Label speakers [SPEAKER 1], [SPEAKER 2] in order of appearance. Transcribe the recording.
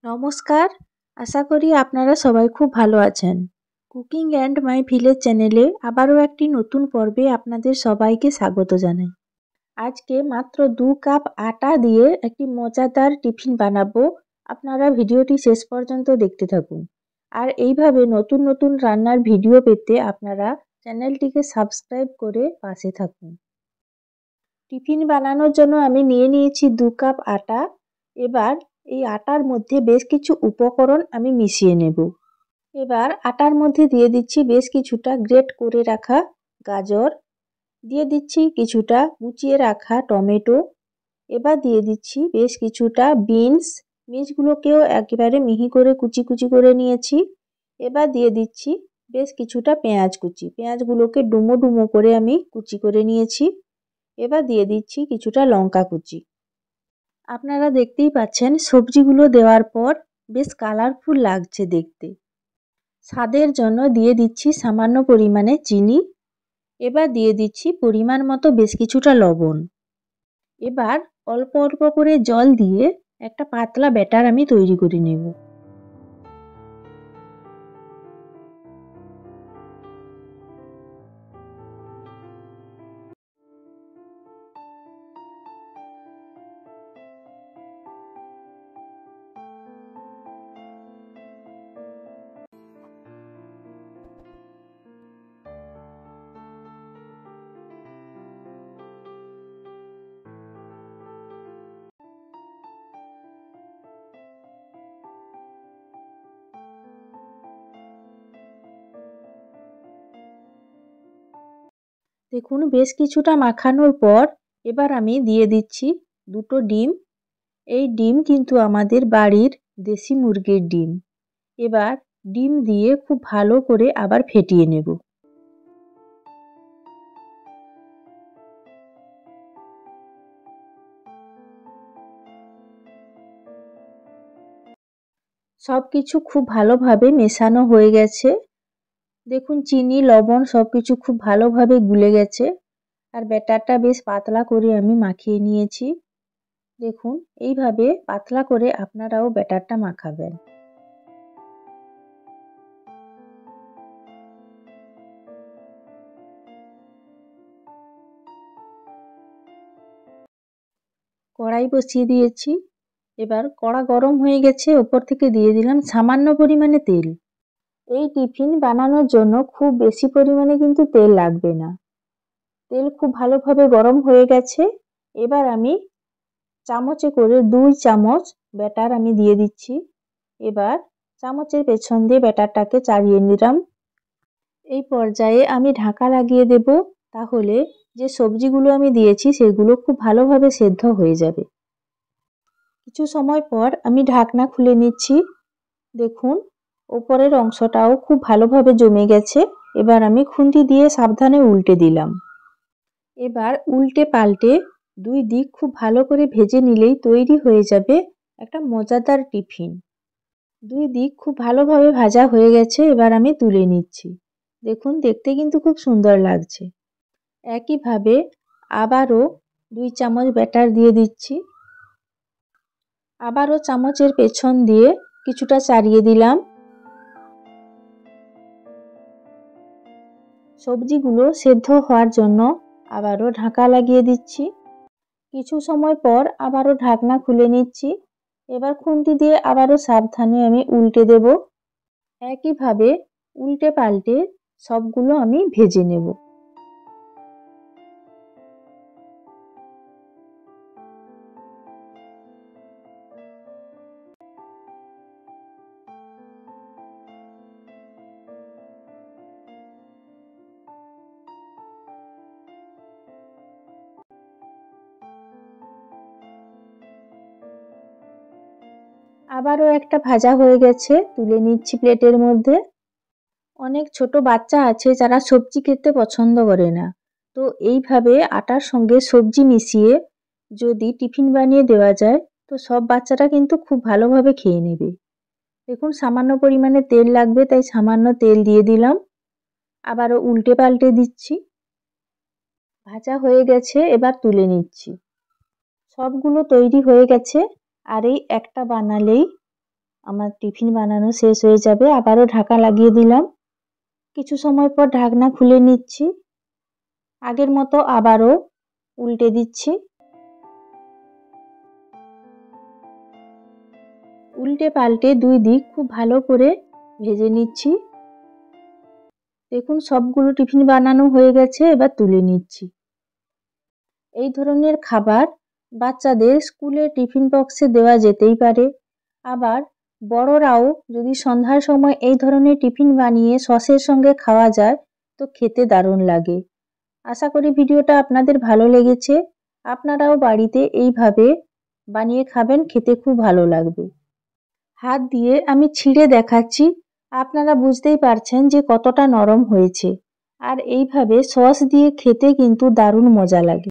[SPEAKER 1] নমস্কার, আশা করি আপনারা সবাই খুব ভালো আছেন। কুকিং অ্যান্ড মাই ভিলেজ চ্যানেলে আবারও একটি নতুন পর্বে আপনাদের সবাইকে স্বাগত জানাই। আজকে মাত্র 2 কাপ আটা দিয়ে একটি মজাদার টিফিন বানাবো। আপনারা ভিডিওটি শেষ পর্যন্ত দেখতে থাকুন। আর এইভাবে নতুন নতুন রান্নার ভিডিও পেতে আপনারা চ্যানেলটিকে সাবস্ক্রাইব করে পাশে থাকুন। টিফিন বানানোর জন্য আমি নিয়ে নিয়েছি 2 কাপ আটা। এবার এই আটার মধ্যে বেশ কিছু উপকরণ আমি মিশিয়ে নেব। এবার আটার মধ্যে দিয়ে দিচ্ছি বেশ কিছুটা গ্রেট করে রাখা গাজর, দিয়ে দিচ্ছি কিছুটা কুচিয়ে রাখা টমেটো, এবার দিয়ে দিচ্ছি বেশ কিছুটা বিনসগুলোকেও একেবারে মিহি করে কুচি কুচি করে নিয়েছি। এবার দিয়ে দিচ্ছি বেশ কিছুটা পেঁয়াজ কুচি, পেঁয়াজগুলোকে ডুমো ডুমো করে আমি কুচি করে নিয়েছি। এবার দিয়ে দিচ্ছি কিছুটা লঙ্কা কুচি। আপনারা দেখতেই পাচ্ছেন সবজিগুলো দেওয়ার পর বেশ কালারফুল লাগছে দেখতে। স্বাদের জন্য দিয়ে দিচ্ছি সামান্য পরিমাণে চিনি। এবার দিয়ে দিচ্ছি পরিমাণ মতো বেশ কিছুটা লবণ। এবার অল্প অল্প করে জল দিয়ে একটা পাতলা ব্যাটার আমি তৈরি করে নেব। দেখুন বেশ কিছুটা মাখানোর পর এবার আমি দিয়ে দিচ্ছি 2টো ডিম। এই ডিম কিন্তু আমাদের বাড়ির দেশি মুরগির ডিম। এবার ডিম দিয়ে খুব ভালো করে আবার ফেটিয়ে নেব। সব কিছু খুব ভালোভাবে মেশানো হয়ে গেছে। দেখুন চিনি লবণ সব কিছু খুব ভালোভাবে গুলে গেছে। আর ব্যাটারটা বেশ পাতলা করে আমি মাখিয়ে নিয়েছি। দেখুন এইভাবে পাতলা করে আপনারাও ব্যাটারটা মাখাবেন। কড়াই বসিয়ে দিয়েছি। এবার কড়া গরম হয়ে গেছে, ওপর থেকে দিয়ে দিলাম সামান্য পরিমাণে তেল। এই টিফিন বানানোর জন্য খুব বেশি পরিমাণে কিন্তু তেল লাগবে না। তেল খুব ভালোভাবে গরম হয়ে গেছে। এবার আমি চামচে করে 2 চামচ ব্যাটার আমি দিয়ে দিচ্ছি। এবার চামচের পেছন দিয়ে ব্যাটারটাকে চাড়িয়ে নিলাম। এই পর্যায়ে আমি ঢাকা লাগিয়ে দেব, তাহলে যে সবজিগুলো আমি দিয়েছি সেগুলো খুব ভালোভাবে সেদ্ধ হয়ে যাবে। কিছু সময় পর আমি ঢাকনা খুলে নিচ্ছি। দেখুন ওপরের অংশটাও খুব ভালোভাবে জমে গেছে। এবার আমি খুন্তি দিয়ে সাবধানে উল্টে দিলাম। এবার উল্টে পাল্টে 2 দিক খুব ভালো করে ভেজে নিলেই তৈরি হয়ে যাবে একটা মজাদার টিফিন। 2 দিক খুব ভালোভাবে ভাজা হয়ে গেছে, এবার আমি তুলে নিচ্ছি। দেখুন দেখতে কিন্তু খুব সুন্দর লাগছে। একইভাবে আবারও 2 চামচ ব্যাটার দিয়ে দিচ্ছি। আবারও চামচের পেছন দিয়ে কিছুটা চাড়িয়ে দিলাম। সবজিগুলো সেদ্ধ হওয়ার জন্য আবারও ঢাকা লাগিয়ে দিচ্ছি। কিছু সময় পর আবারও ঢাকনা খুলে নিচ্ছি। এবার খুন্তি দিয়ে আবারও সাবধানে আমি উল্টে দেব। একইভাবে উল্টে পাল্টে সবগুলো আমি ভেজে নেব। আবারও একটা ভাজা হয়ে গেছে, তুলে নিচ্ছি প্লেটের মধ্যে। অনেক ছোট বাচ্চা আছে যারা সবজি খেতে পছন্দ করে না, তো এইভাবে আটার সঙ্গে সবজি মিশিয়ে যদি টিফিন বানিয়ে দেওয়া যায় তো সব বাচ্চারা কিন্তু খুব ভালোভাবে খেয়ে নেবে। দেখুন সামান্য পরিমাণে তেল লাগবে, তাই সামান্য তেল দিয়ে দিলাম। আবারও উল্টে পাল্টে দিচ্ছি। ভাজা হয়ে গেছে, এবার তুলে নিচ্ছি। সবগুলো তৈরি হয়ে গেছে। আর এই একটা বানালেই আমার টিফিন বানানো শেষ হয়ে যাবে। আবারও ঢাকা লাগিয়ে দিলাম। কিছু সময় পর ঢাকনা খুলে নিচ্ছি। আগের মতো আবারও উল্টে দিচ্ছি। উল্টে পাল্টে দুই দিক খুব ভালো করে ভেজে নিচ্ছি। দেখুন সবগুলো টিফিন বানানো হয়ে গেছে, এবার তুলে নিচ্ছি। এই ধরনের খাবার বাচ্চাদের স্কুলে টিফিন বক্সে দেওয়া যেতেই পারে। আবার বড়রাও যদি সন্ধ্যার সময় এই ধরনের টিফিন বানিয়ে সসের সঙ্গে খাওয়া যায় তো খেতে দারুণ লাগে। আশা করি ভিডিওটা আপনাদের ভালো লেগেছে। আপনারাও বাড়িতে এইভাবে বানিয়ে খাবেন, খেতে খুব ভালো লাগবে। হাত দিয়ে আমি ছিঁড়ে দেখাচ্ছি, আপনারা বুঝতেই পারছেন যে কতটা নরম হয়েছে। আর এইভাবে সস দিয়ে খেতে কিন্তু দারুণ মজা লাগে।